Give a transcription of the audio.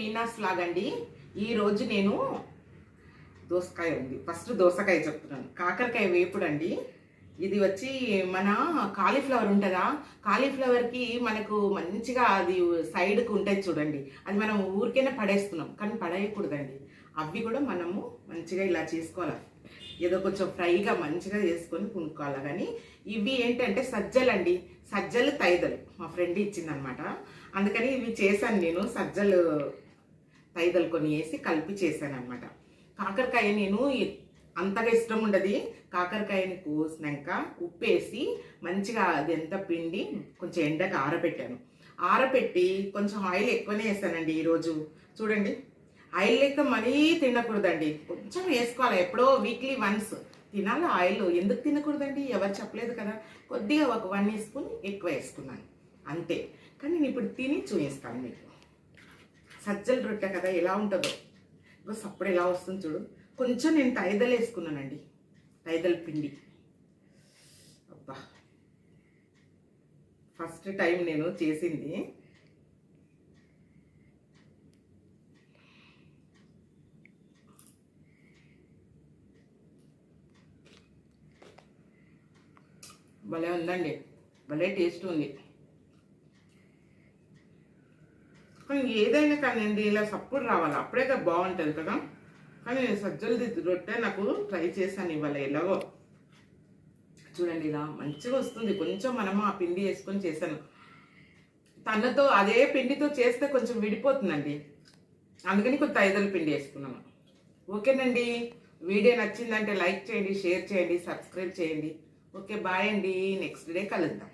పీనాస్ లాగండి. ఈరోజు నేను దోసకాయ ఉంది, ఫస్ట్ దోసకాయ చెప్తున్నాను. కాకరకాయ వేపుడు అండి. ఇది వచ్చి మన కాలీఫ్లవర్ ఉంటుందా, కాలీఫ్లవర్కి మనకు మంచిగా అది సైడ్కి ఉంటుంది చూడండి, అది మనం ఊరికైనా పడేస్తున్నాం, కానీ పడేయకూడదండి. అవి కూడా మనము మంచిగా ఇలా చేసుకోవాలి, ఏదో కొంచెం ఫ్రైగా మంచిగా చేసుకొని కొనుక్కోవాలి. కానీ ఇవి ఏంటంటే సజ్జలండి, సజ్జలు తైదలు మా ఫ్రెండ్ ఇచ్చిందనమాట. అందుకని ఇవి చేశాను నేను, సజ్జలు తైదలు కొన్ని వేసి కలిపి చేశాను అనమాట. కాకరకాయ నేను అంతగా ఇష్టం ఉండదు, కాకరకాయని కోసినాక ఉప్పేసి మంచిగా అది ఎంత పిండి కొంచెం ఎండకు ఆరబెట్టాను. ఆరబెట్టి కొంచెం ఆయిల్ ఎక్కువనే వేసానండి ఈరోజు. చూడండి, ఆయిల్ లెక్క మరీ తినకూడదండి, కొంచెం వేసుకోవాలి. ఎప్పుడో వీక్లీ వన్స్ తినాలి ఆయిల్. ఎందుకు తినకూడదండి, ఎవరు చెప్పలేదు కదా. కొద్దిగా ఒక 1 స్పూన్ ఎక్కువ వేసుకున్నాను అంతే. కానీ నేను ఇప్పుడు తిని చూపిస్తాను మీకు. సజ్జల రొట్టె కదా ఎలా ఉంటుందో, బస్ అప్పుడు ఎలా వస్తుంది చూడు. కొంచెం నేను తైదలు వేసుకున్నానండి, తైదల పిండి. అబ్బా, ఫస్ట్ టైం నేను చేసింది. భలే ఉందండి, భలే టేస్ట్ ఉంది. కానీ ఏదైనా కానివ్వండి ఇలా సప్పుడు రావాలి, అప్పుడే కదా బాగుంటుంది కదా. కానీ సజ్జలది రొట్టె నాకు ట్రై చేశాను ఇవాళ ఎలాగో. చూడండి ఇలా మంచిగా వస్తుంది. కొంచెం మనము ఆ పిండి వేసుకొని చేశాను. తనతో అదే పిండితో చేస్తే కొంచెం విడిపోతుందండి, అందుకని కొంచెం తైదల పిండి వేసుకున్నాను. ఓకేనండి, వీడియో నచ్చిందంటే లైక్ చేయండి, షేర్ చేయండి, సబ్స్క్రైబ్ చేయండి. ఓకే, బాయ్ అండి, నెక్స్ట్ డే కలుద్దాం.